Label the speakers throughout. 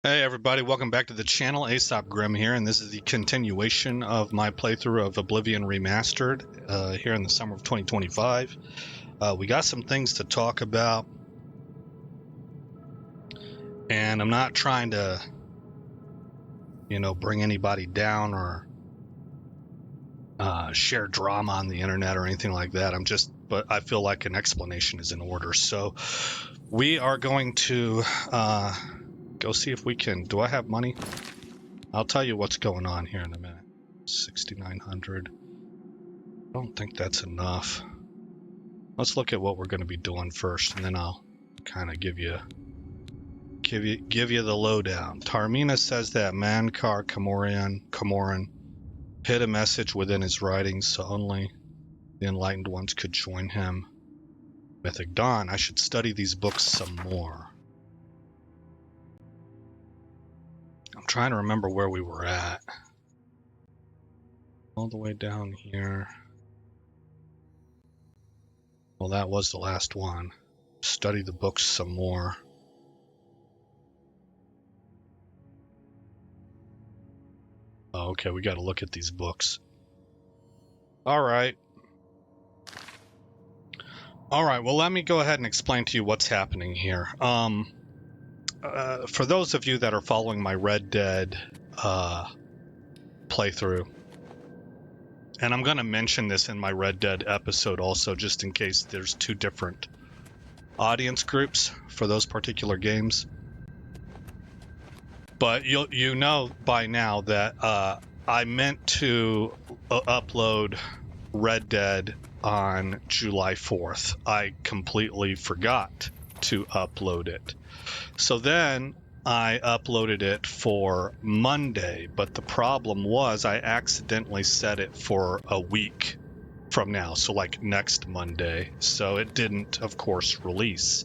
Speaker 1: Hey everybody, welcome back to the channel. Aesop Grim here, and this is the continuation of my playthrough of Oblivion Remastered here in the summer of 2025. We got some things to talk about, and I'm not trying to, bring anybody down or share drama on the internet or anything like that. But I feel like an explanation is in order. So we are going to go see if we can. Do I have money? I'll tell you what's going on here in a minute. 6,900. I don't think that's enough. Let's look at what we're going to be doing first, and then I'll kind of give you the lowdown. Tarmina says that Mankar Camoran hid a message within his writings, so only the enlightened ones could join him. Mythic Dawn. I should study these books some more. I'm trying to remember where we were at. All the way down here. Well, that was the last one. Study the books some more. Oh, okay, we got to look at these books. All right, well, let me go ahead and explain to you what's happening here. For those of you that are following my Red Dead playthrough, and I'm going to mention this in my Red Dead episode also, just in case there's two different audience groups for those particular games. But you know by now that I meant to upload Red Dead on July 4th. I completely forgot to upload it. So then I uploaded it for Monday, but the problem was I accidentally set it for a week from now, so like next Monday. So it didn't, of course, release.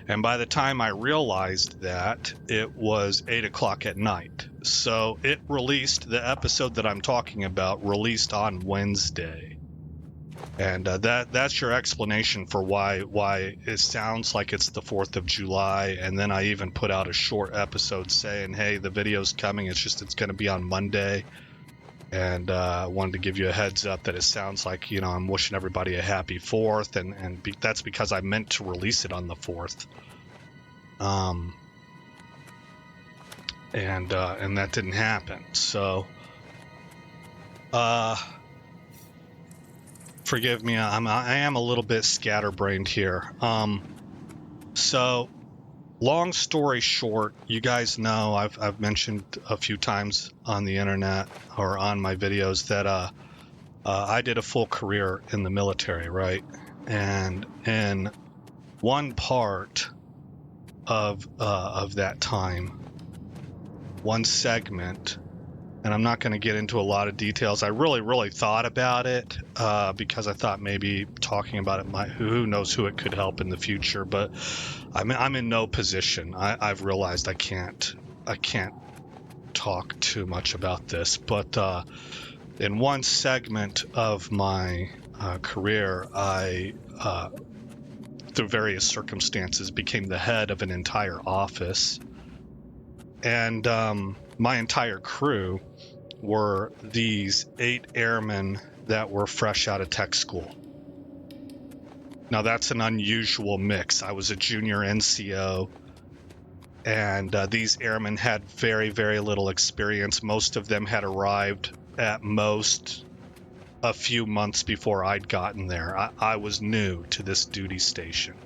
Speaker 1: And by the time I realized that, it was 8 o'clock at night. So it released, the episode that I'm talking about released on Wednesday. And that's your explanation for why it sounds like it's the 4th of July. And then I even put out a short episode saying, hey, the video's coming. It's going to be on Monday. And I wanted to give you a heads up that it sounds like, I'm wishing everybody a happy 4th. And that's because I meant to release it on the 4th. And that didn't happen. So, forgive me, I am a little bit scatterbrained here. So, long story short, you guys know I've mentioned a few times on the internet or on my videos that I did a full career in the military, right? And in one part of that time, one segment, and I'm not going to get into a lot of details. I really thought about it because I thought maybe talking about it who knows who it could help in the future. But I'm in no position. I've realized I can't talk too much about this. But in one segment of my career, I through various circumstances became the head of an entire office, and my entire crew were these 8 airmen that were fresh out of tech school. Now that's an unusual mix. I was a junior NCO, and these airmen had very little experience. Most of them had arrived at most a few months before I'd gotten there. I was new to this duty station.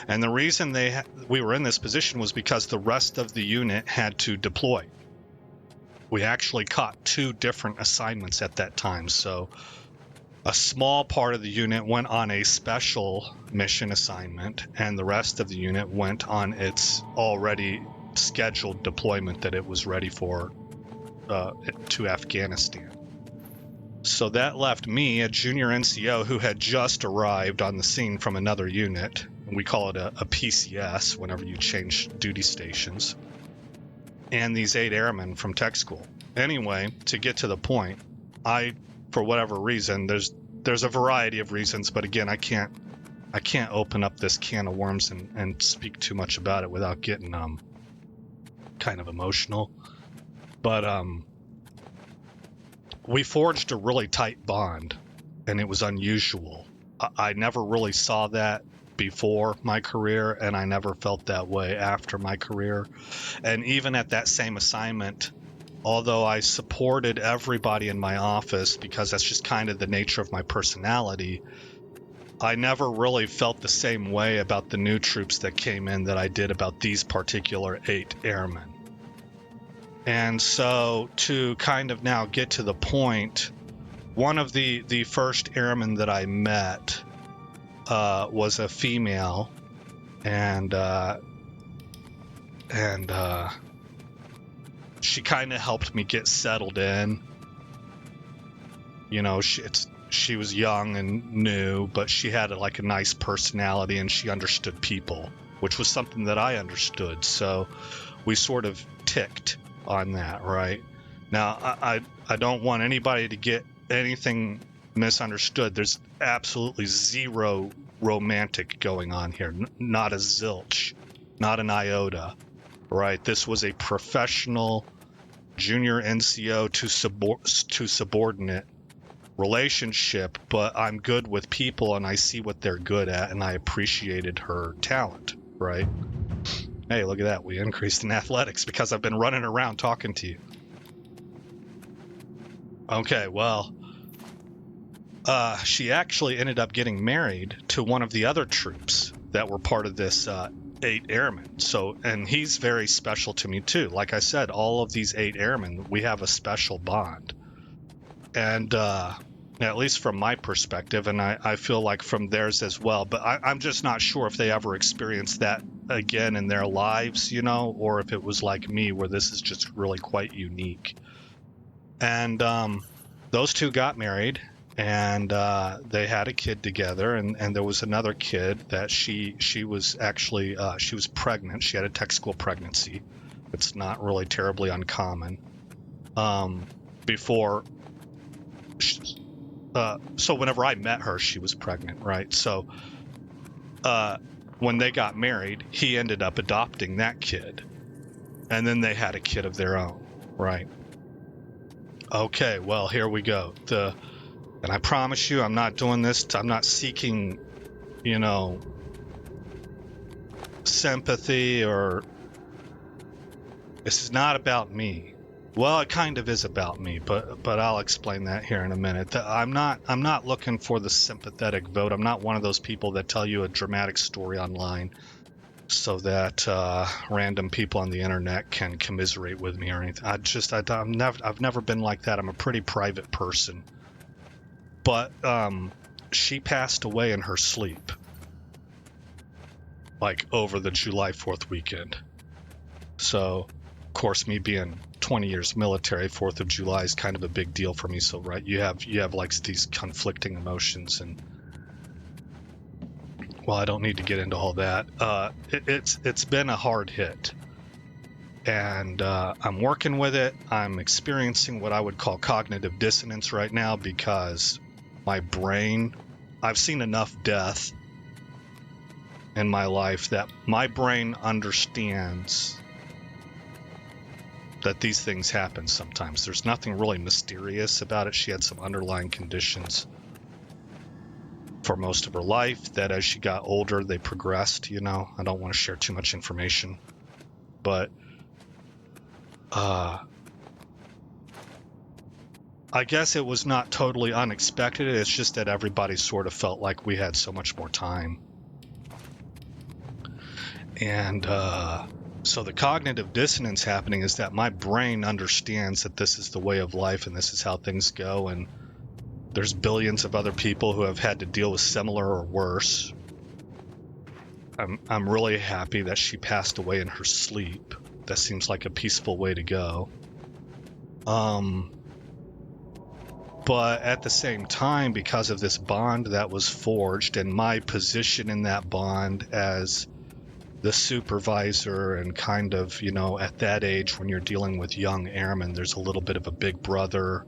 Speaker 1: And the reason we were in this position was because the rest of the unit had to deploy. We actually caught 2 different assignments at that time. So a small part of the unit went on a special mission assignment, and the rest of the unit went on its already scheduled deployment that it was ready for to Afghanistan. So that left me, a junior NCO who had just arrived on the scene from another unit. We call it a PCS whenever you change duty stations. And these 8 airmen from tech school. Anyway, to get to the point, for whatever reason, there's a variety of reasons, but again, I can't open up this can of worms and speak too much about it without getting kind of emotional. But we forged a really tight bond, and it was unusual. I never really saw that before my career, and I never felt that way after my career. And even at that same assignment, although I supported everybody in my office because that's just kind of the nature of my personality, I never really felt the same way about the new troops that came in that I did about these particular 8 airmen. And so to kind of now get to the point, one of the first airmen that I met was a female, and she kind of helped me get settled in. You know, she was young and new, but she had like a nice personality, and she understood people, which was something that I understood. So we sort of ticked on that, right? Now, I don't want anybody to get anything misunderstood. There's absolutely zero romantic going on here. Not a zilch, not an iota, right? This was a professional junior NCO to subordinate relationship, but I'm good with people and I see what they're good at, and I appreciated her talent, right? Hey, look at that. We increased in athletics because I've been running around talking to you. Okay, well, she actually ended up getting married to one of the other troops that were part of this 8 airmen. So, and he's very special to me too. Like I said, all of these 8 airmen, we have a special bond. And at least from my perspective, and I feel like from theirs as well, but I'm just not sure if they ever experienced that again in their lives, you know, or if it was like me, where this is just really quite unique. And those 2 got married, and they had a kid together, and there was another kid that she was actually she was pregnant. She had a tech school pregnancy. It's not really terribly uncommon. So whenever I met her, she was pregnant, right? So when they got married, he ended up adopting that kid, and then they had a kid of their own, right? Okay, well, here we go. And I promise you, I'm not doing this. I'm not seeking, you know, sympathy, or this is not about me. Well, it kind of is about me, but I'll explain that here in a minute. I'm not looking for the sympathetic vote. I'm not one of those people that tell you a dramatic story online so that random people on the internet can commiserate with me or anything. I've never been like that. I'm a pretty private person. But she passed away in her sleep, like over the July 4th weekend. So, of course, me being 20 years military, 4th of July is kind of a big deal for me. So, right, you have like these conflicting emotions, and well, I don't need to get into all that. It's been a hard hit, and I'm working with it. I'm experiencing what I would call cognitive dissonance right now, because my brain, I've seen enough death in my life that my brain understands that these things happen sometimes. There's nothing really mysterious about it. She had some underlying conditions for most of her life that as she got older, they progressed, you know. I don't want to share too much information, but I guess it was not totally unexpected. It's just that everybody sort of felt like we had so much more time. And so the cognitive dissonance happening is that my brain understands that this is the way of life and this is how things go, and there's billions of other people who have had to deal with similar or worse. I'm really happy that she passed away in her sleep. That seems like a peaceful way to go. But at the same time, because of this bond that was forged and my position in that bond as the supervisor, and kind of, you know, at that age when you're dealing with young airmen, there's a little bit of a big brother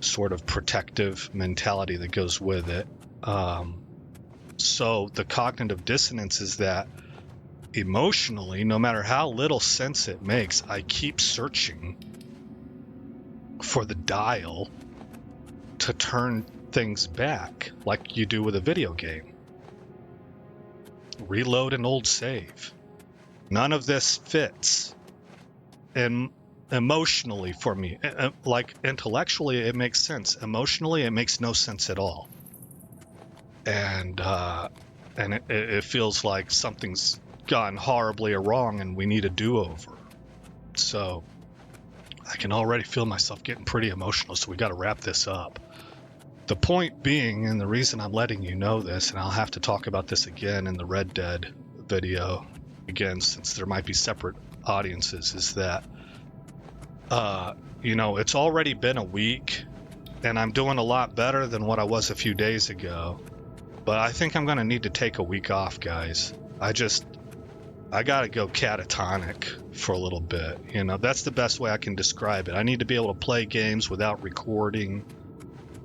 Speaker 1: sort of protective mentality that goes with it. So the cognitive dissonance is that emotionally, no matter how little sense it makes, I keep searching for the dial to turn things back like you do with a video game. Reload an old save. None of this fits. And emotionally for me, like intellectually it makes sense. Emotionally it makes no sense at all. And it feels like something's gone horribly wrong and we need a do-over. So I can already feel myself getting pretty emotional, so we got to wrap this up. The point being, and the reason I'm letting you know this, and I'll have to talk about this again in the Red Dead video again, since there might be separate audiences, is that it's already been a week and I'm doing a lot better than what I was a few days ago, but I think I'm going to need to take a week off, guys. I got to go catatonic for a little bit. That's the best way I can describe it. I need to be able to play games without recording,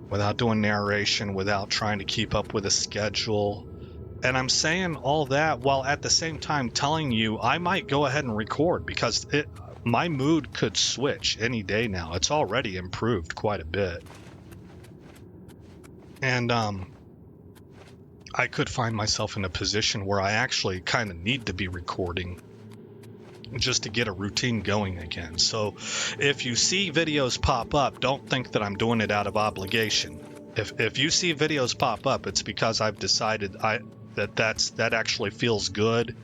Speaker 1: without doing narration, without trying to keep up with a schedule. And I'm saying all that while at the same time telling you I might go ahead and record, because my mood could switch any day now. It's already improved quite a bit. And I could find myself in a position where I actually kind of need to be recording just to get a routine going again. So if you see videos pop up, don't think that I'm doing it out of obligation. If you see videos pop up, it's because I've decided that actually feels good,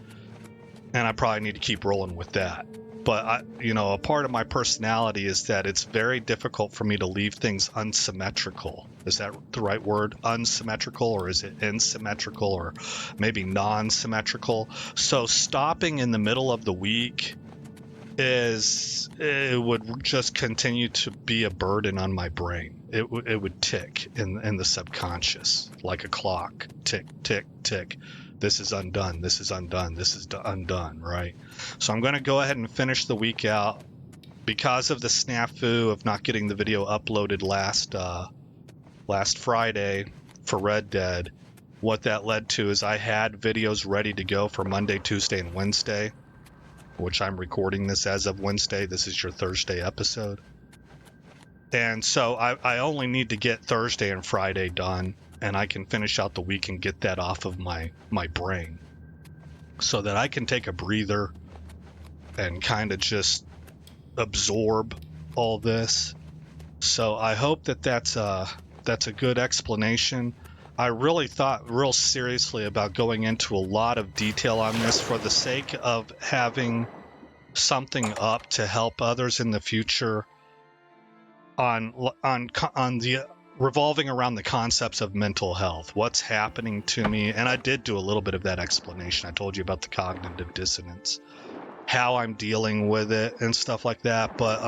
Speaker 1: and I probably need to keep rolling with that. But a part of my personality is that it's very difficult for me to leave things unsymmetrical. Is that the right word? Unsymmetrical, or is it asymmetrical, or maybe non-symmetrical? So stopping in the middle of the week it would just continue to be a burden on my brain. It would tick in the subconscious like a clock. Tick, tick, tick. This is undone. This is undone. This is undone, right? So I'm going to go ahead and finish the week out. Because of the snafu of not getting the video uploaded last Friday for Red Dead, what that led to is I had videos ready to go for Monday, Tuesday, and Wednesday, which I'm recording this as of Wednesday. This is your Thursday episode. And so I only need to get Thursday and Friday done, and I can finish out the week and get that off of my brain so that I can take a breather and kind of just absorb all this. So I hope that's a good explanation. I really thought real seriously about going into a lot of detail on this for the sake of having something up to help others in the future on the revolving around the concepts of mental health, what's happening to me. And I did do a little bit of that explanation. I told you about the cognitive dissonance, how I'm dealing with it and stuff like that. But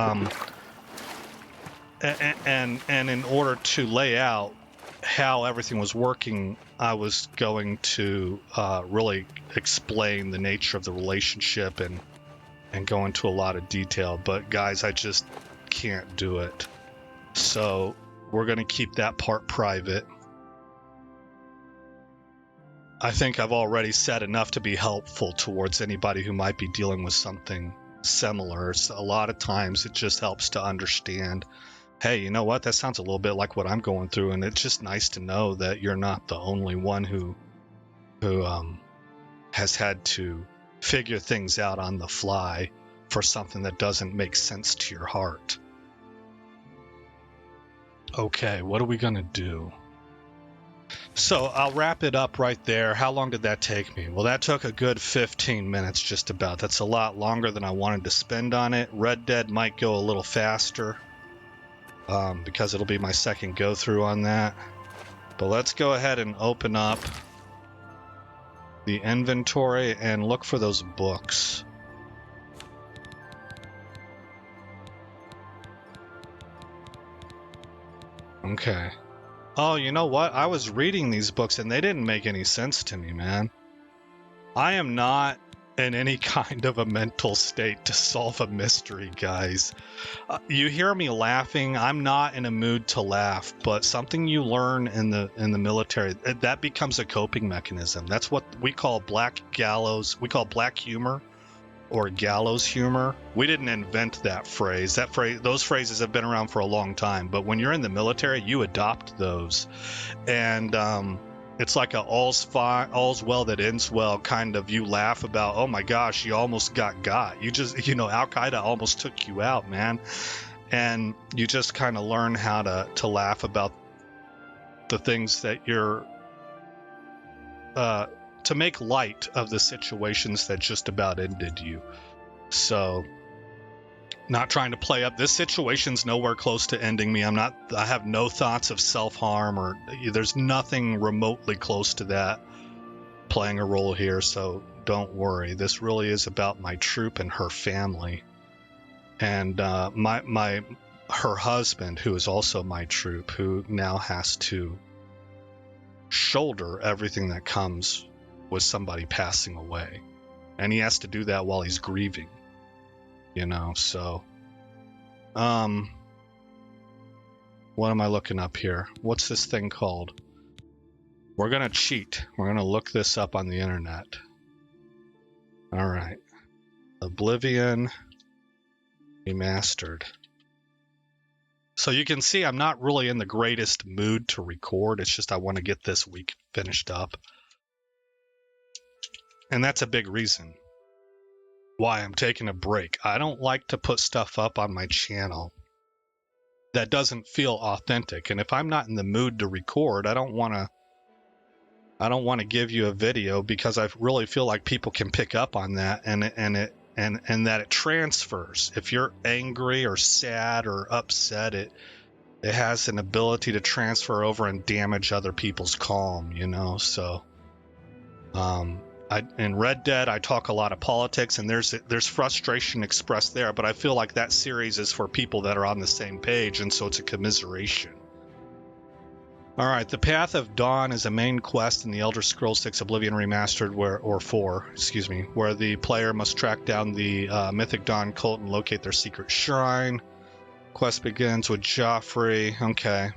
Speaker 1: and in order to lay out how everything was working, I was going to really explain the nature of the relationship and go into a lot of detail. But guys, I just can't do it. So we're going to keep that part private. I think I've already said enough to be helpful towards anybody who might be dealing with something similar. So a lot of times it just helps to understand, hey, you know what? That sounds a little bit like what I'm going through. And it's just nice to know that you're not the only one who has had to figure things out on the fly for something that doesn't make sense to your heart. Okay, what are we going to do? So I'll wrap it up right there. How long did that take me? Well, that took a good 15 minutes just about. That's a lot longer than I wanted to spend on it. Red Dead might go a little faster because it'll be my second go through on that. But let's go ahead and open up the inventory and look for those books. Okay. Oh, you know what? I was reading these books and they didn't make any sense to me, man. I am not in any kind of a mental state to solve a mystery, guys. You hear me laughing. I'm not in a mood to laugh, but something you learn in the military, that becomes a coping mechanism. That's what we call black humor or gallows humor. We didn't invent that phrase. Those phrases have been around for a long time, but when you're in the military, you adopt those. And it's like a all's well that ends well kind of. You laugh about, oh my gosh, you almost got. You just, Al-Qaeda almost took you out, man. And you just kind of learn how to laugh about the things that you're, to make light of the situations that just about ended you. So, not trying to play up. This situation's nowhere close to ending me. I have no thoughts of self-harm, or there's nothing remotely close to that playing a role here, so don't worry. This really is about my troop and her family. And her husband, who is also my troop, who now has to shoulder everything that comes with somebody passing away. And he has to do that while he's grieving. So what am I looking up here? What's this thing called? We're gonna cheat. We're gonna look this up on the internet. All right. Oblivion Remastered. So you can see I'm not really in the greatest mood to record. It's just I want to get this week finished up. And that's a big reason why I'm taking a break. I don't like to put stuff up on my channel that doesn't feel authentic. And if I'm not in the mood to record, I don't want to give you a video, because I really feel like people can pick up on that and that it transfers. If you're angry or sad or upset, it has an ability to transfer over and damage other people's calm, So in Red Dead, I talk a lot of politics, and there's frustration expressed there, but I feel like that series is for people that are on the same page, and so it's a commiseration. All right, the Path of Dawn is a main quest in the Elder Scrolls 6 Oblivion Remastered, where the player must track down the Mythic Dawn cult and locate their secret shrine. Quest begins with Joffrey. Okay.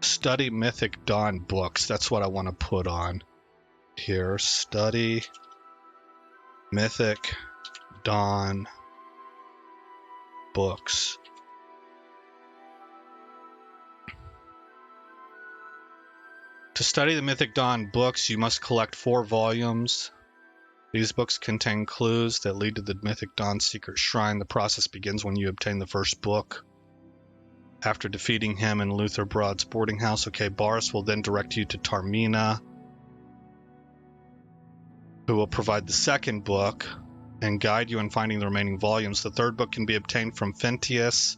Speaker 1: Study Mythic Dawn books. That's what I want to put on here. Study Mythic Dawn books. To study the Mythic Dawn books, you must collect 4 volumes. These books contain clues that lead to the Mythic Dawn secret shrine. The process begins when you obtain the first book. After defeating him in Luther Broad's boarding house, Boris will then direct you to Tamriel, who will provide the second book and guide you in finding the remaining volumes. The third book can be obtained from Fentius,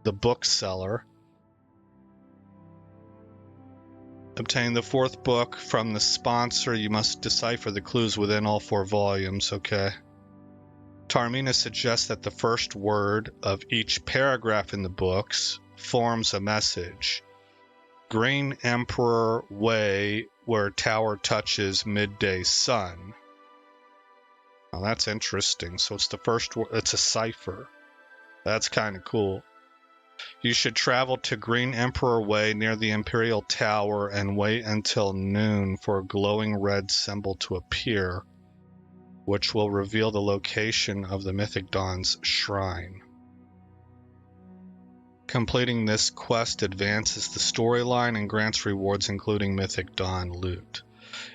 Speaker 1: the bookseller. Obtain the fourth book from the sponsor. You must decipher the clues within all 4 volumes. Tamriel suggests that the first word of each paragraph in the books forms a message. Green Emperor Way, where tower touches midday sun. Now that's interesting. So it's the first word. It's a cipher. That's kind of cool. You should travel to Green Emperor Way near the Imperial Tower and wait until noon for a glowing red symbol to appear, which will reveal the location of the Mythic Dawn's shrine. Completing this quest advances the storyline and grants rewards, including Mythic Dawn loot.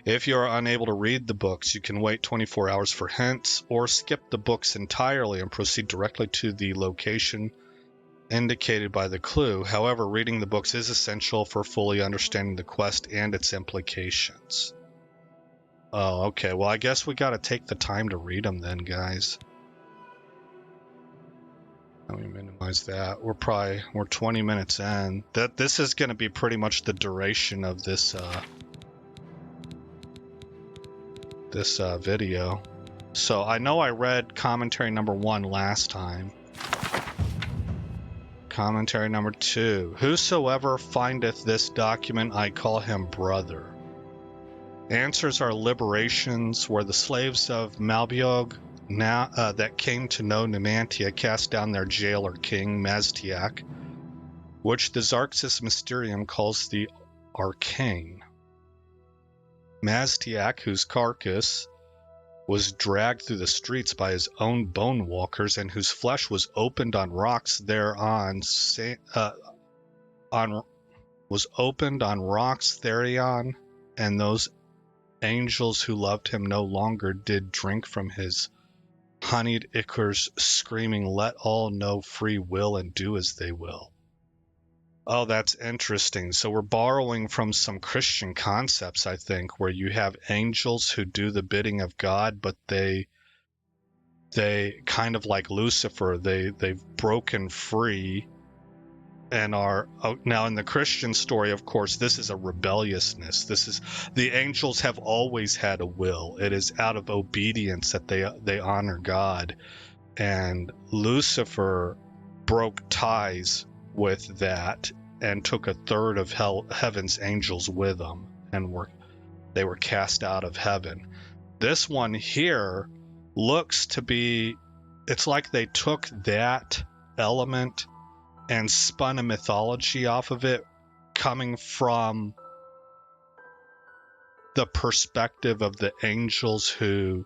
Speaker 1: If you are unable to read the books, you can wait 24 hours for hints, or skip the books entirely and proceed directly to the location indicated by the clue. However, reading the books is essential for fully understanding the quest and its implications. Oh, okay. Well, I guess we got to take the time to read them then, guys. Let me minimize that. We're 20 minutes in. This is going to be pretty much the duration of this video. So I know I read commentary number 1 last time. Commentary number 2. Whosoever findeth this document, I call him brother. Answers are liberations where the slaves of Malbiog that came to know Numantia cast down their jailer king, Maztiak, which the Xarxis Mysterium calls the Arcane. Maztiak, whose carcass was dragged through the streets by his own bone walkers, and whose flesh was opened on rocks thereon, was opened on rocks thereon, and those angels who loved him no longer did drink from his honeyed ichors, screaming, "Let all know free will and do as they will." Oh, that's interesting. So we're borrowing from some Christian concepts, I think, where you have angels who do the bidding of God, but they kind of like Lucifer, they've broken free and are now in the Christian story. Of course, this is a rebelliousness. This is, the angels have always had a will. It is out of obedience that they honor God, and Lucifer broke ties with that and took a third of heaven's angels with them, and they were cast out of heaven. This one here looks to be, it's like they took that element and spun a mythology off of it, coming from the perspective of the angels who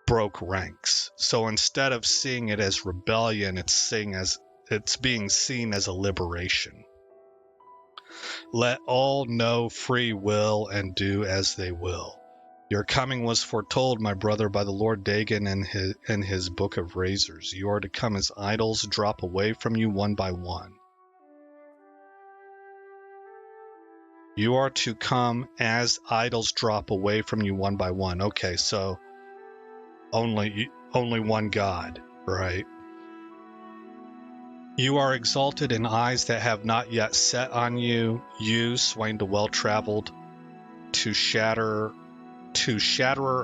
Speaker 1: broke ranks. So instead of seeing it as rebellion, it's being seen as a liberation. Let all know free will and do as they will. Your coming was foretold, my brother, by the Lord Dagon in his book of razors. You are to come as idols drop away from you one by one. You are to come as idols drop away from you one by one. Okay, so only one God, right? You are exalted in eyes that have not yet set on you, you, swain to well-traveled, to shatterer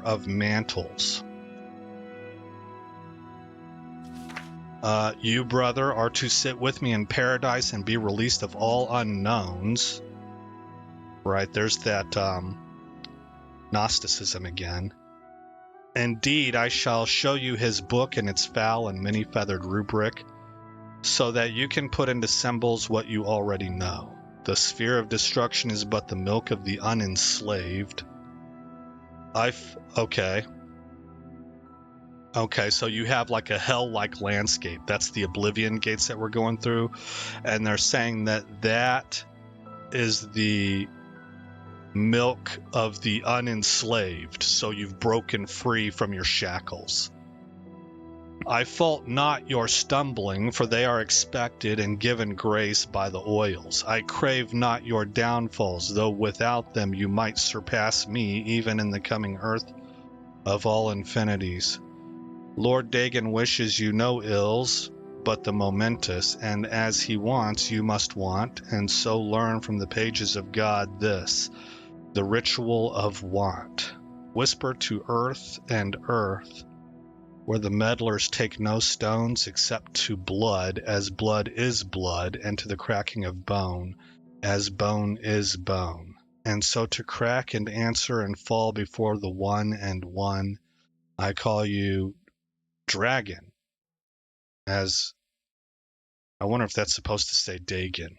Speaker 1: of mantles. You, brother, are to sit with me in paradise and be released of all unknowns. Right, there's that Gnosticism again. Indeed, I shall show you his book in its foul and many-feathered rubric, so that you can put into symbols what you already know. The sphere of destruction is but the milk of the unenslaved. Okay, so you have like a hell-like landscape. That's the Oblivion gates that we're going through, and they're saying that is the milk of the unenslaved, so you've broken free from your shackles. I fault not your stumbling, for they are expected and given grace by the oils. I crave not your downfalls, though without them you might surpass me, even in the coming earth of all infinities. Lord Dagon wishes you no ills, but the momentous, and as he wants, you must want, and so learn from the pages of God this, the ritual of want. Whisper to earth and earth, where the meddlers take no stones except to blood, as blood is blood, and to the cracking of bone, as bone is bone. And so to crack and answer and fall before the one and one, I call you dragon, as I wonder if that's supposed to say Dagon,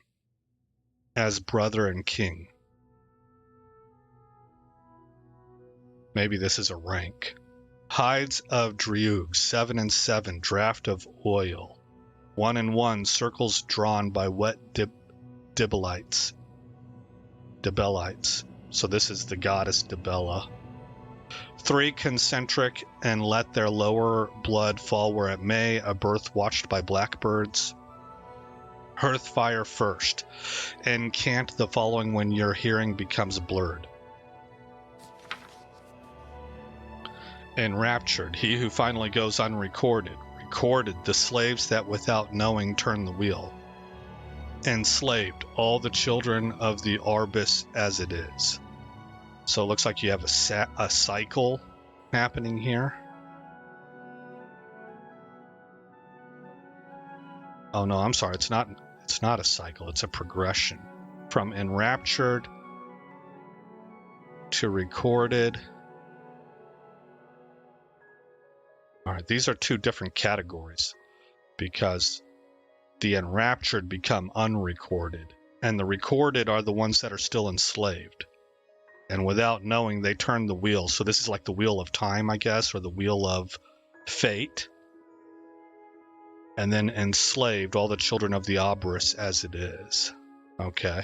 Speaker 1: as brother and king. Maybe this is a rank. Hides of Driug, 7 and 7, draft of oil. 1 and 1, circles drawn by wet Dibelites. So this is the goddess Dibella. 3 concentric, and let their lower blood fall where it may, a birth watched by blackbirds. Hearth fire first. Incant the following when your hearing becomes blurred. Enraptured, he who finally goes unrecorded, recorded the slaves that without knowing turn the wheel. Enslaved, all the children of the Arbus as it is. So it looks like you have a cycle happening here. Oh no, I'm sorry. It's not a cycle. It's a progression from enraptured to recorded. All right, these are two different categories because the enraptured become unrecorded, and the recorded are the ones that are still enslaved. And without knowing, they turn the wheel. So this is like the wheel of time, I guess, or the wheel of fate. And then enslaved all the children of the Obris as it is. Okay.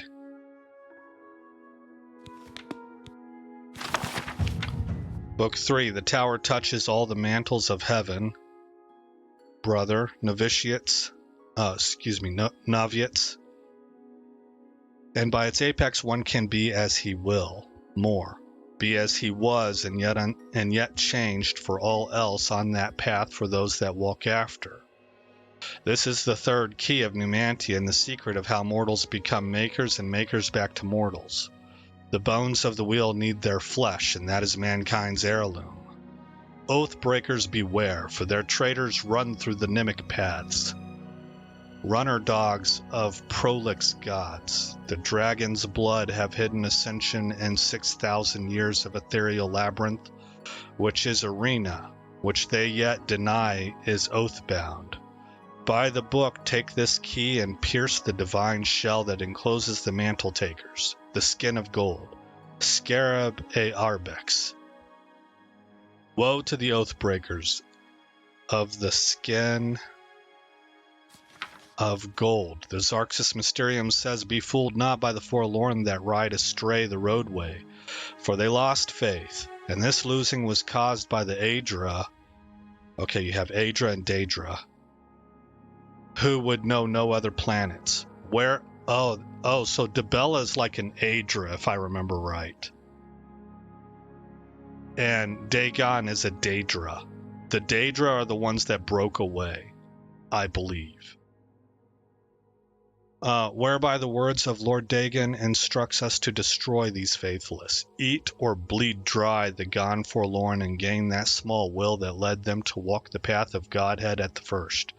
Speaker 1: Book 3, the tower touches all the mantles of heaven. Brother, novitiates, novitiates. And by its apex, one can be as he will. More. Be as he was, and yet changed for all else on that path for those that walk after. This is the third key of Numantia and the secret of how mortals become makers and makers back to mortals. The bones of the wheel need their flesh, and that is mankind's heirloom. Oath breakers beware, for their traitors run through the Nimic paths. Runner dogs of prolix gods. The dragon's blood have hidden ascension and 6,000 years of ethereal labyrinth, which is arena, which they yet deny is oath-bound. By the book, take this key and pierce the divine shell that encloses the mantle takers, the skin of gold, scarab e arbex. Woe to the oath breakers of the skin of gold. The Xarxis Mysterium says, be fooled not by the forlorn that ride astray the roadway, for they lost faith, and this losing was caused by the Aedra. Okay, you have Aedra and Daedra, who would know no other planets. Where? Oh, so Dibella is like an Aedra, if I remember right. And Dagon is a Daedra. The Daedra are the ones that broke away, I believe. Whereby the words of Lord Dagon instructs us to destroy these faithless, eat or bleed dry the gone forlorn, and gain that small will that led them to walk the path of Godhead at the first.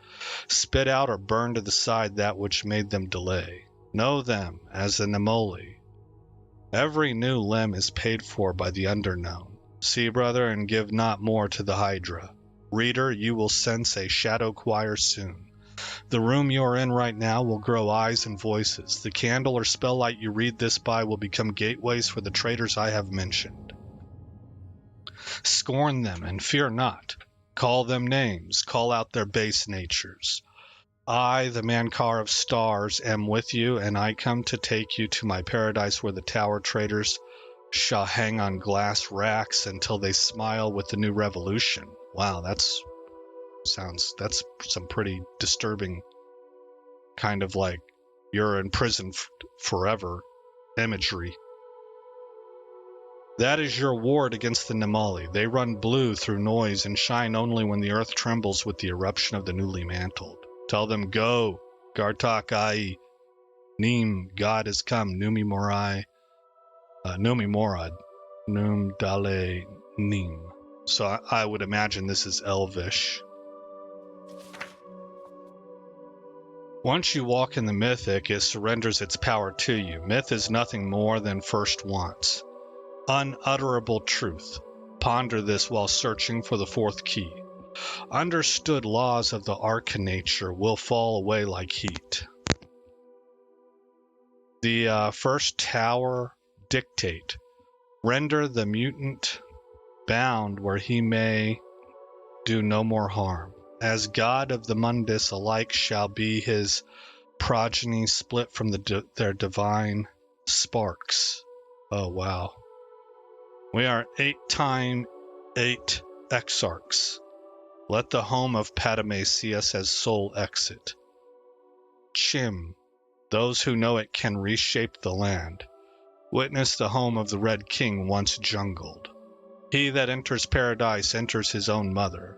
Speaker 1: Spit out or burn to the side that which made them delay. Know them as the Nemoli. Every new limb is paid for by the underknown. See, brother, and give not more to the Hydra. Reader, you will sense a shadow choir soon. The room you are in right now will grow eyes and voices. The candle or spell light you read this by will become gateways for the traitors I have mentioned. Scorn them and fear not. Call them names. Call out their base natures. I, the Mankar of Stars, am with you, and I come to take you to my paradise where the tower traitors shall hang on glass racks until they smile with the new revolution. Wow, that's some pretty disturbing kind of like you're in prison forever imagery. That is your ward against the Nemali. They run blue through noise and shine only when the earth trembles with the eruption of the newly mantled. Tell them, go, Gartak Ai, Neem, God has come, Numi Morad, Num Dale Neem. So I would imagine this is Elvish. Once you walk in the mythic, it surrenders its power to you. Myth is nothing more than first wants. Unutterable truth. Ponder this while searching for the fourth key. Understood laws of the arcanature will fall away like heat. The first tower dictate. Render the mutant bound where he may do no more harm. As God of the Mundus alike shall be his progeny split from their divine sparks. Oh, wow. We are 8x8 exarchs. Let the home of Padme see us as sole exit. Chim, those who know it can reshape the land. Witness the home of the Red King once jungled. He that enters paradise enters his own mother.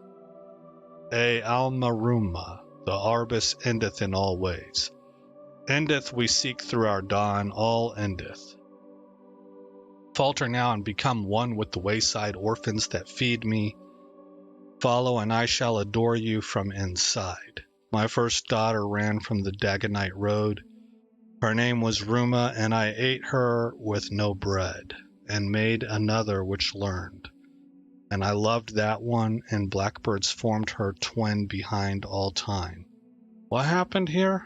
Speaker 1: E Almaruma, the Arbus endeth in all ways. Endeth we seek through our dawn, all endeth. Falter now and become one with the wayside orphans that feed me. Follow and I shall adore you from inside. My first daughter ran from the Dagonite road. Her name was Ruma, and I ate her with no bread, and made another which learned. And I loved that one, and blackbirds formed her twin behind all time. What happened here?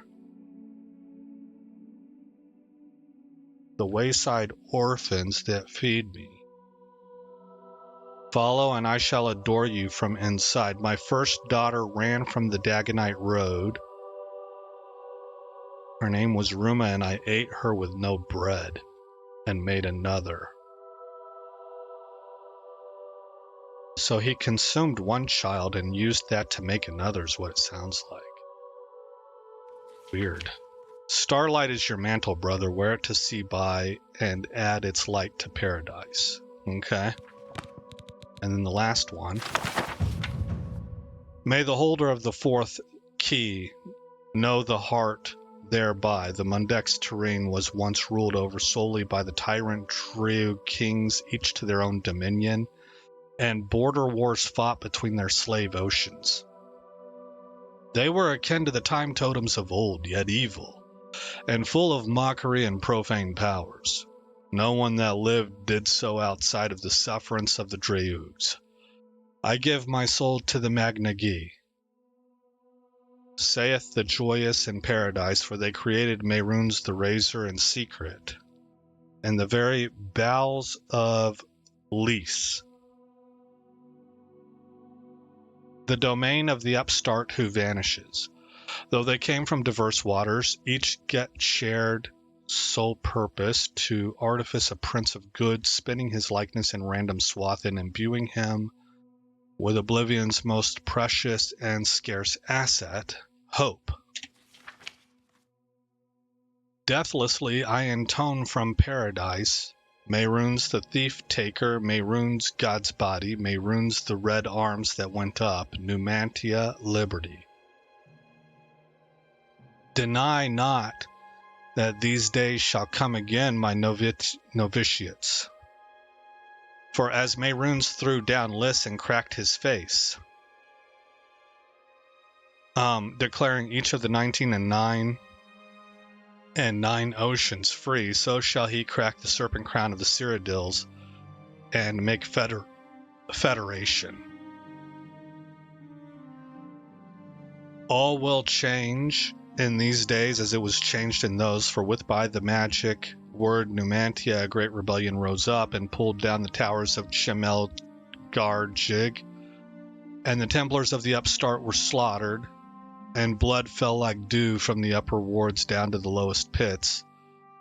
Speaker 1: The wayside orphans that feed me. Follow, and I shall adore you from inside. My first daughter ran from the Dagonite road. Her name was Ruma, and I ate her with no bread, and made another. So he consumed one child and used that to make another, is what it sounds like. Weird. Starlight is your mantle, brother. Wear it to see by, and add its light to paradise. Okay. And then the last one. May the holder of the fourth key know the heart thereby. The Mundex terrain was once ruled over solely by the tyrant trio kings, each to their own dominion, and border wars fought between their slave oceans. They were akin to the time totems of old, yet evil, and full of mockery and profane powers. No one that lived did so outside of the sufferance of the Dreugs. I give my soul to the Magnagi, saith the joyous in paradise, for they created Mehrunes the Razor in secret, and the very bowels of Lys, the domain of the upstart who vanishes. Though they came from diverse waters, each get shared sole purpose to artifice a prince of good, spinning his likeness in random swath and imbuing him with Oblivion's most precious and scarce asset, hope. Deathlessly I intone from paradise, Mehrunes the thief-taker, Mehrunes God's body, Mehrunes the red arms that went up, Numantia liberty. Deny not that these days shall come again, my novitiates. For as Mehrunes threw down Lys and cracked his face, declaring each of the 19 and 9 and 9 oceans free, so shall he crack the serpent crown of the Cyrodiils and make federation. All will change in these days as it was changed in those, for with by the magic word Numantia a great rebellion rose up and pulled down the towers of Chemelgarjig, and the Templars of the upstart were slaughtered, and blood fell like dew from the upper wards down to the lowest pits,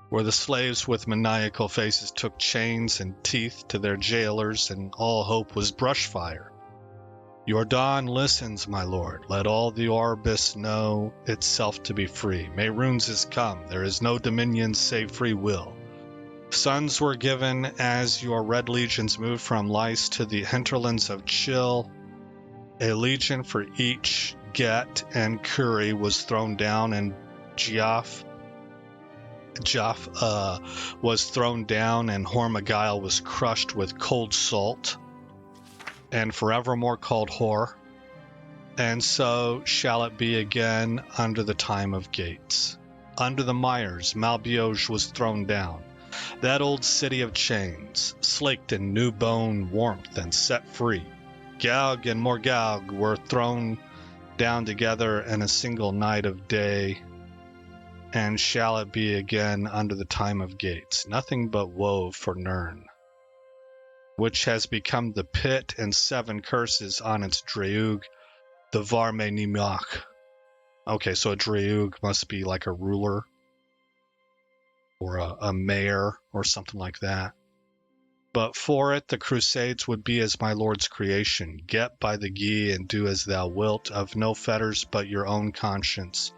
Speaker 1: where the slaves with maniacal faces took chains and teeth to their jailers, and all hope was brushfire. Your dawn listens, my lord. Let all the Orbis know itself to be free. Mehrunes is come. There is no dominion save free will. Sons were given as your red legions moved from Lys to the hinterlands of Chill. A legion for each Get and Kuri was thrown down, and Joff was thrown down, and Hormagail was crushed with cold salt, and forevermore called Hor. And so shall it be again under the time of gates. Under the mires, Malbioge was thrown down, that old city of chains, slaked in new bone warmth and set free. Gaug and Morgaug were thrown down together in a single night of day, and shall it be again under the time of gates. Nothing but woe for Nirn, which has become the pit, and 7 curses on its Dreug, the Varme Nimach. Okay, so a Dreug must be like a ruler, or a mayor, or something like that. But for it, the crusades would be as my lord's creation. Get by the Gi and do as thou wilt, of no fetters but your own conscience.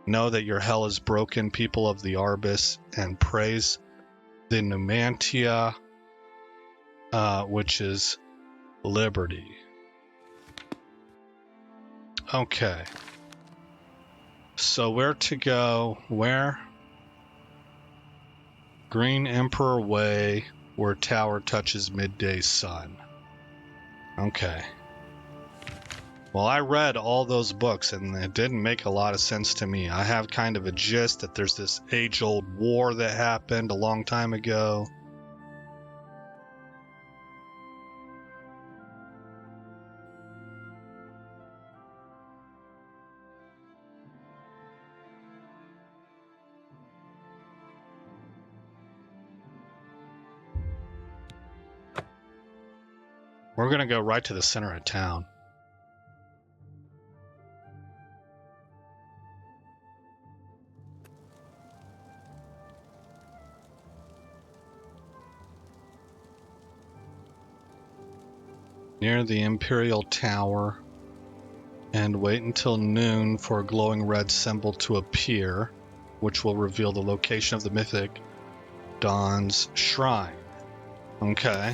Speaker 1: Know that your hell is broken, people of the Arbis, and praise the Numantia, which is liberty. Okay. So where to go? Where? Green Emperor Way, where tower touches midday sun. Okay. Well, I read all those books and it didn't make a lot of sense to me. I have kind of a gist that there's this age-old war that happened a long time ago. We're gonna go right to the center of town. Near the Imperial Tower, and wait until noon for a glowing red symbol to appear, which will reveal the location of the mythic Dawn's Shrine. Okay.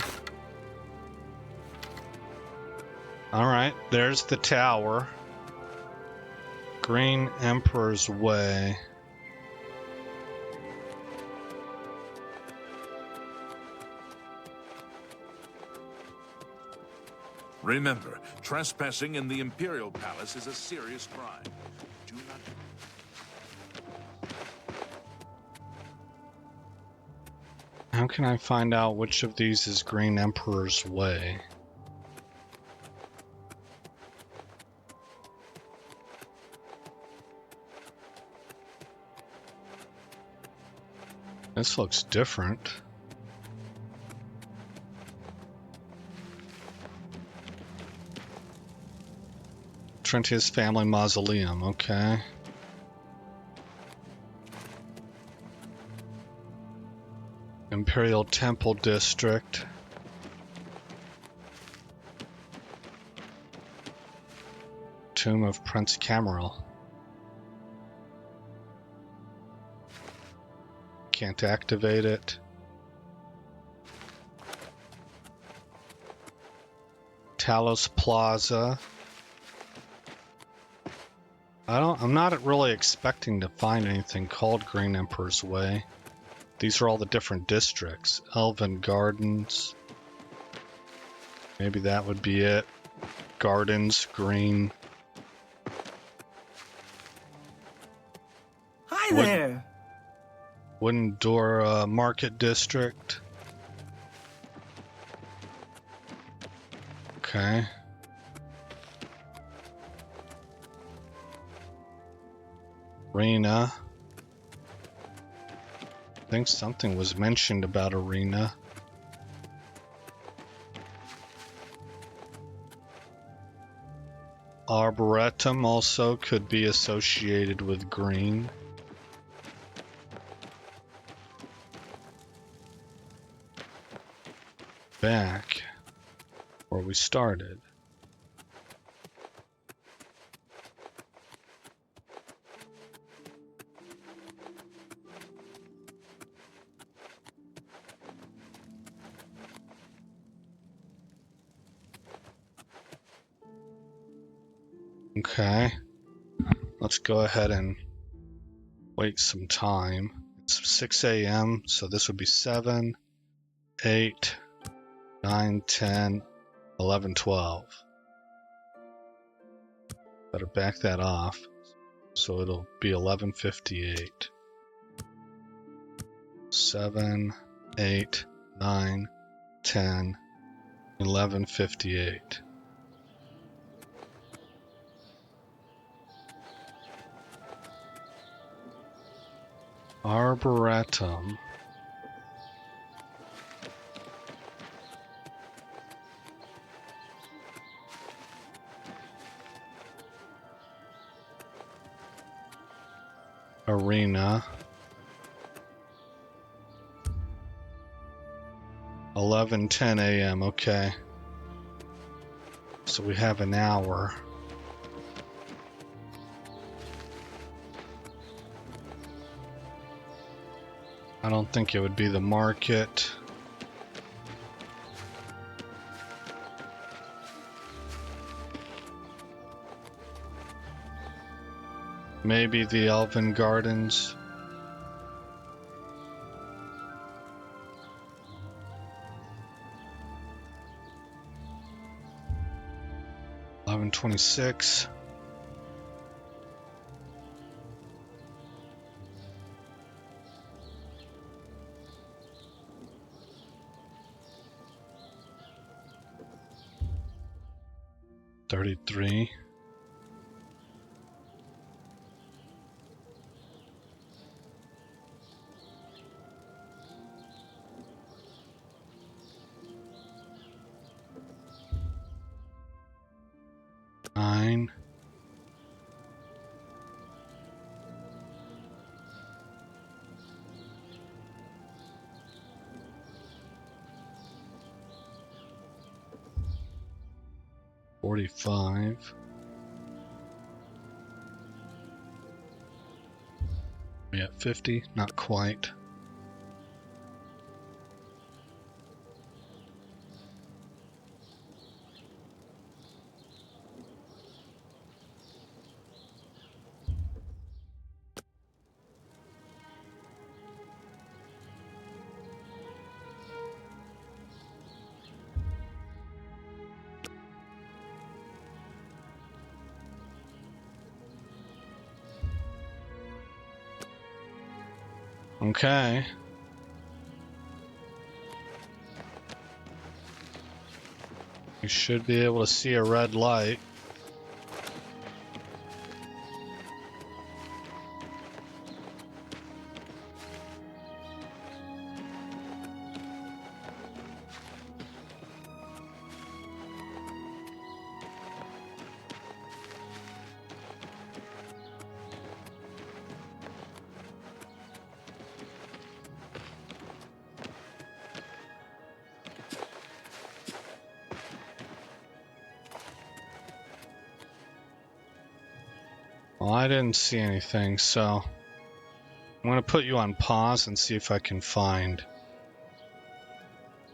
Speaker 1: Alright, there's the tower. Green Emperor's Way.
Speaker 2: Remember, trespassing in the Imperial Palace is a serious crime. Do not...
Speaker 1: How can I find out which of these is Green Emperor's Way? This looks different. Trentius Family Mausoleum, okay. Imperial Temple District. Tomb of Prince Tamriel. Can't activate it. Talos Plaza. I'm not really expecting to find anything called Green Emperor's Way. These are all the different districts. Elven Gardens. Maybe that would be it. Gardens, green.
Speaker 3: Hi there!
Speaker 1: Windora Market District. Okay. Arena. I think something was mentioned about Arena. Arboretum also could be associated with green. Back where we started. Okay, let's go ahead and wait some time. It's 6 a.m., so this would be 7, 8, 9, 10, 11, 12. Better back that off, so it'll be 11:58. 7, 8, 9, 10, 11:58. Arboretum. Arena. 11:10 a.m. Okay. So we have an hour. I don't think it would be the market. Maybe the Elven Gardens. 1126. $33. $9. $45. We at 50, not quite. Okay. You should be able to see a red light. Well, I didn't see anything, so I'm going to put you on pause and see if I can find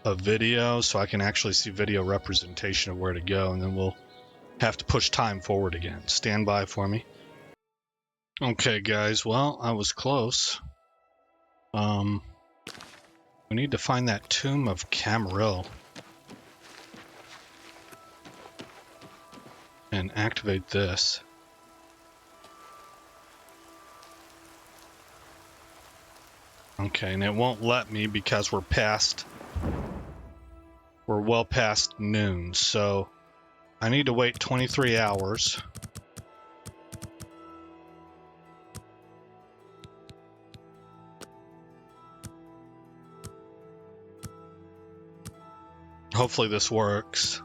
Speaker 1: a video so I can actually see video representation of where to go, and then we'll have to push time forward again. Stand by for me. Okay, guys, well, I was close. We need to find that tomb of Tamriel and activate this. Okay, and it won't let me because we're well past noon, so I need to wait 23 hours. Hopefully this works.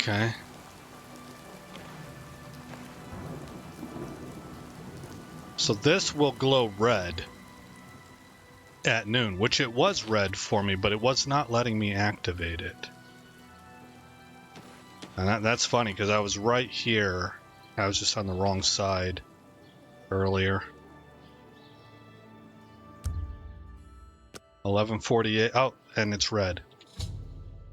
Speaker 1: Okay. So this will glow red at noon, which it was red for me, but it was not letting me activate it. And that's funny because I was right here. I was just on the wrong side earlier. 11:48. Oh, and it's red.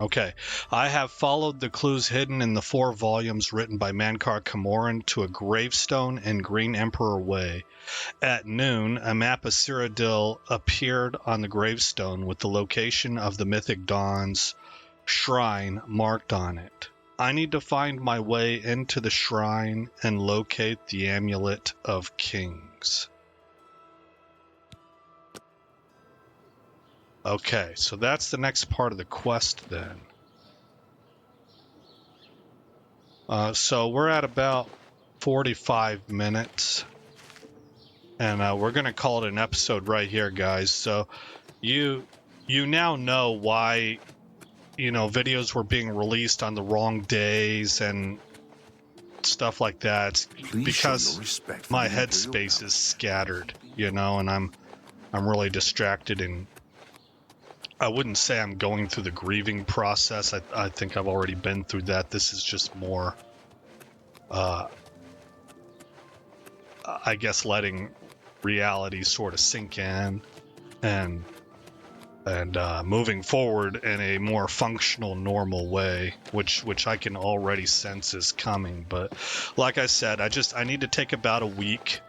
Speaker 1: Okay. I have followed the clues hidden in the 4 volumes written by Mankar Camoran to a gravestone in Green Emperor Way. At noon, a map of Cyrodiil appeared on the gravestone with the location of the Mythic Dawn's shrine marked on it. I need to find my way into the shrine and locate the Amulet of Kings. Okay, so that's the next part of the quest then. So we're at about 45 minutes. And we're going to call it an episode right here, guys. So you now know why, videos were being released on the wrong days and stuff like that. It's because my headspace is scattered, and I'm really distracted, and I wouldn't say I'm going through the grieving process. I think I've already been through that. This is just more, I guess, letting reality sort of sink in and and moving forward in a more functional, normal way, which I can already sense is coming. But like I said, I need to take about a week.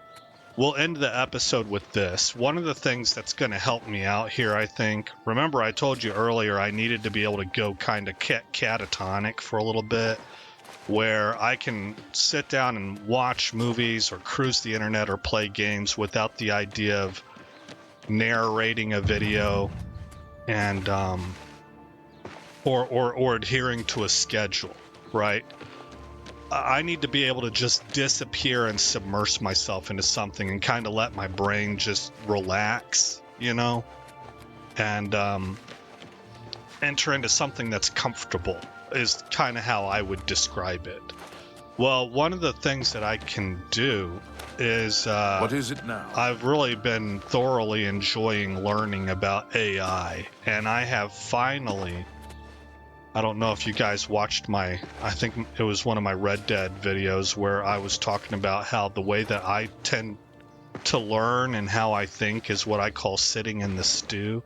Speaker 1: We'll end the episode with this. One of the things that's going to help me out here, I think, remember I told you earlier I needed to be able to go kind of catatonic for a little bit, where I can sit down and watch movies or cruise the internet or play games without the idea of narrating a video and or adhering to a schedule, right? I need to be able to just disappear and submerge myself into something and kind of let my brain just relax, you know, and enter into something that's comfortable is kind of how I would describe it. Well, one of the things that I can do is
Speaker 2: what is it now?
Speaker 1: I've really been thoroughly enjoying learning about AI, and I have finally, I don't know if you guys watched I think it was one of my Red Dead videos where I was talking about how the way that I tend to learn and how I think is what I call sitting in the stew.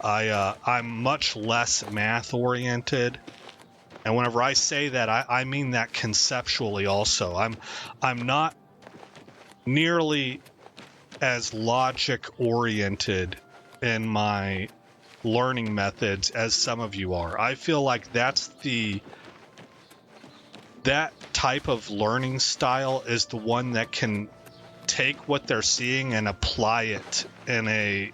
Speaker 1: I'm much less math oriented. And whenever I say that, I mean that conceptually also. I'm not nearly as logic oriented in my learning methods as some of you are. I feel like that type of learning style is the one that can take what they're seeing and apply it in a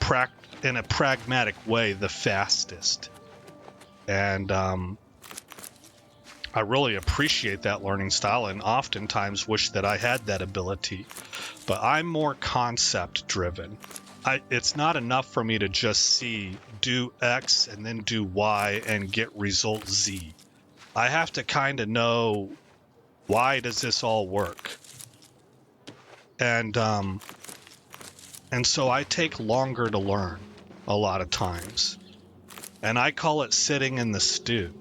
Speaker 1: pragmatic way the fastest. And I really appreciate that learning style and oftentimes wish that I had that ability. But I'm more concept driven. It's not enough for me to just do X and then do Y and get result Z. I have to kind of know, why does this all work? And so I take longer to learn a lot of times. And I call it sitting in the stew.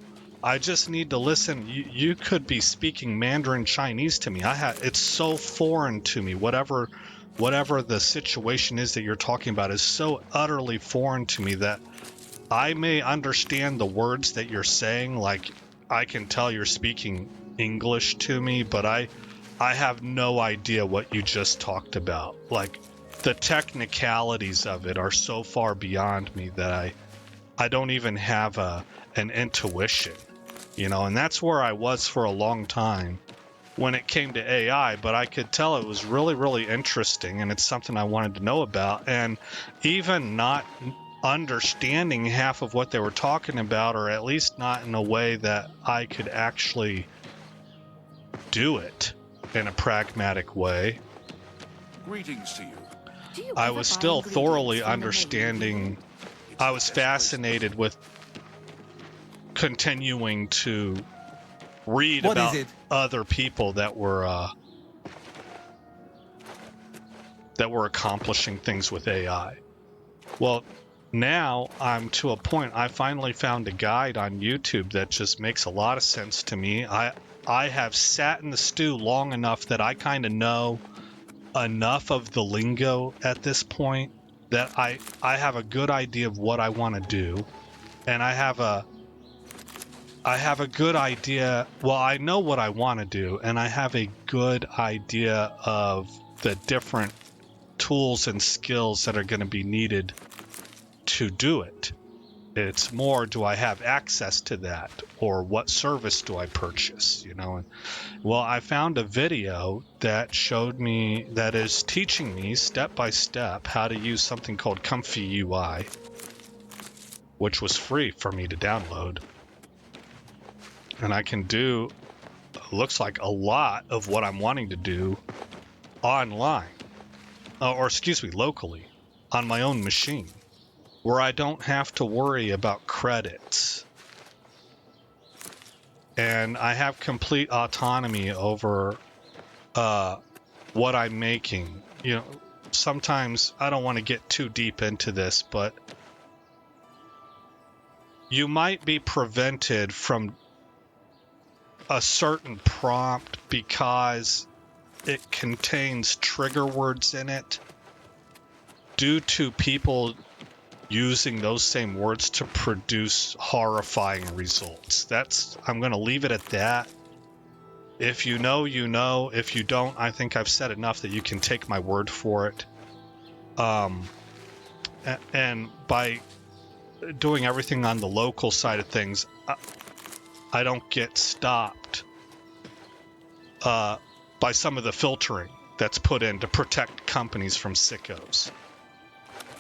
Speaker 1: I just need to listen. You could be speaking Mandarin Chinese to me. It's so foreign to me. Whatever the situation is that you're talking about is so utterly foreign to me that I may understand the words that you're saying. Like, I can tell you're speaking English to me, but I have no idea what you just talked about. Like, the technicalities of it are so far beyond me that I don't even have an intuition, you know, and that's where I was for a long time when it came to AI, but I could tell it was really, really interesting, and it's something I wanted to know about. And even not understanding half of what they were talking about, or at least not in a way that I could actually do it in a pragmatic way,
Speaker 2: Greetings to you.
Speaker 1: I was still thoroughly understanding. I was fascinated with continuing to read about other people that were accomplishing things with AI. Well, now I'm to a point. I finally found a guide on YouTube that just makes a lot of sense to me. I have sat in the stew long enough that I kind of know enough of the lingo at this point that I have a good idea of what I want to do, and I have a good idea. Well, I know what I want to do, and I have a good idea of the different tools and skills that are going to be needed to do it. It's more, do I have access to that, or what service do I purchase, you know? Well, I found a video that is teaching me step by step how to use something called Comfy UI, which was free for me to download. And I can do, looks like, a lot of what I'm wanting to do online, locally, on my own machine, where I don't have to worry about credits. And I have complete autonomy over what I'm making. You know, sometimes I don't want to get too deep into this, but you might be prevented from a certain prompt because it contains trigger words in it due to people using those same words to produce horrifying results. I'm going to leave it at that. If you know, you know. If you don't, I think I've said enough that you can take my word for it. And by doing everything on the local side of things, I don't get stopped by some of the filtering that's put in to protect companies from sickos.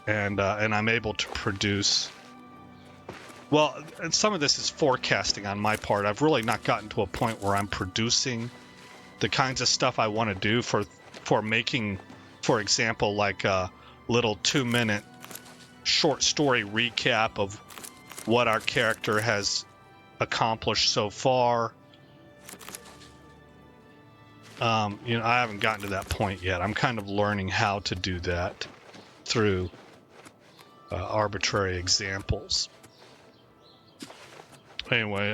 Speaker 1: And I'm able to produce... Well, and some of this is forecasting on my part. I've really not gotten to a point where I'm producing the kinds of stuff I want to do for making, for example, like a little 2-minute short story recap of what our character has accomplished so far. I haven't gotten to that point yet. I'm kind of learning how to do that through arbitrary examples. Anyway,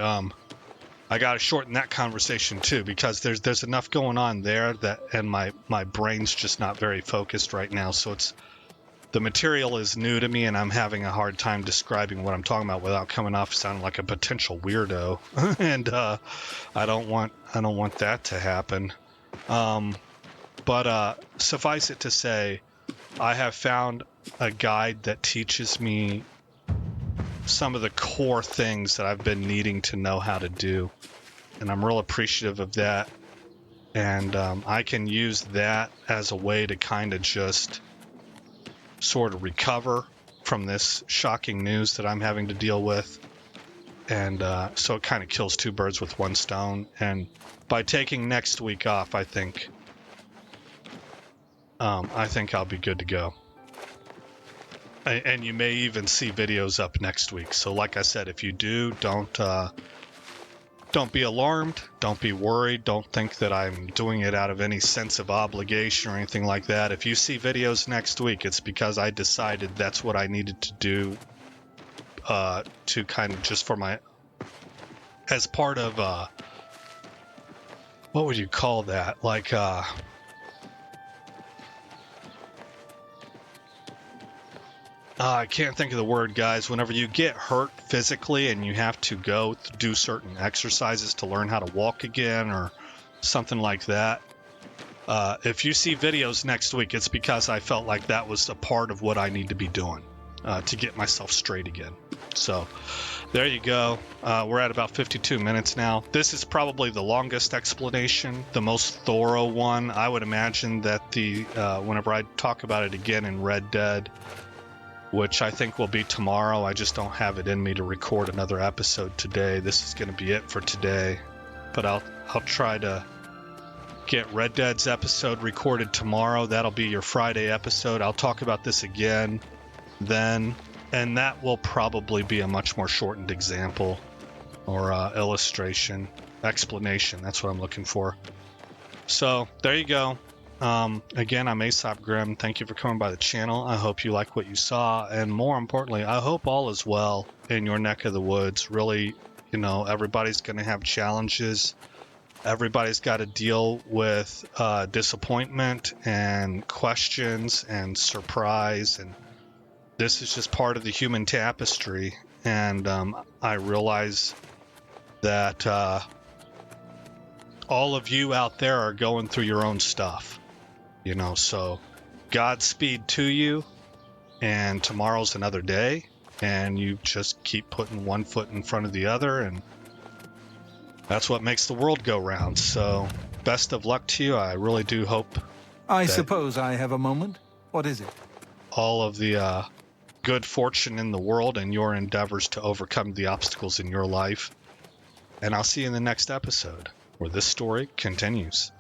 Speaker 1: I got to shorten that conversation too, because there's enough going on there and my brain's just not very focused right now. So the material is new to me, and I'm having a hard time describing what I'm talking about without coming off sounding like a potential weirdo. And I don't want that to happen. But suffice it to say, I have found a guide that teaches me some of the core things that I've been needing to know how to do, and I'm real appreciative of that. And I can use that as a way to kind of just sort of recover from this shocking news that I'm having to deal with. And so it kind of kills two birds with one stone. And by taking next week off, I think I'll be good to go. And you may even see videos up next week. So like I said, if you do, don't be alarmed. Don't be worried. Don't think that I'm doing it out of any sense of obligation or anything like that. If you see videos next week, it's because I decided that's what I needed to do to kind of just as part of, what would you call that? Like, I can't think of the word, guys. Whenever you get hurt physically and you have to go do certain exercises to learn how to walk again or something like that, if you see videos next week, it's because I felt like that was a part of what I need to be doing to get myself straight again. So there you go. We're at about 52 minutes now. This is probably the longest explanation, the most thorough one. I would imagine that whenever I talk about it again in Red Dead, which I think will be tomorrow. I just don't have it in me to record another episode today. This is going to be it for today. But I'll try to get Red Dead's episode recorded tomorrow. That'll be your Friday episode. I'll talk about this again then, and that will probably be a much more shortened example or illustration, explanation. That's what I'm looking for. So there you go. Again, I'm Aesop Grimm. Thank you for coming by the channel. I hope you like what you saw, and more importantly, I hope all is well in your neck of the woods. Really, everybody's going to have challenges. Everybody's got to deal with disappointment and questions and surprise, and this is just part of the human tapestry. And I realize that all of you out there are going through your own stuff. So Godspeed to you, and tomorrow's another day, and you just keep putting one foot in front of the other, and that's what makes the world go round. So best of luck to you. I really do hope
Speaker 3: I suppose I have a moment. What is it?
Speaker 1: All of the good fortune in the world and your endeavors to overcome the obstacles in your life. And I'll see you in the next episode, where this story continues.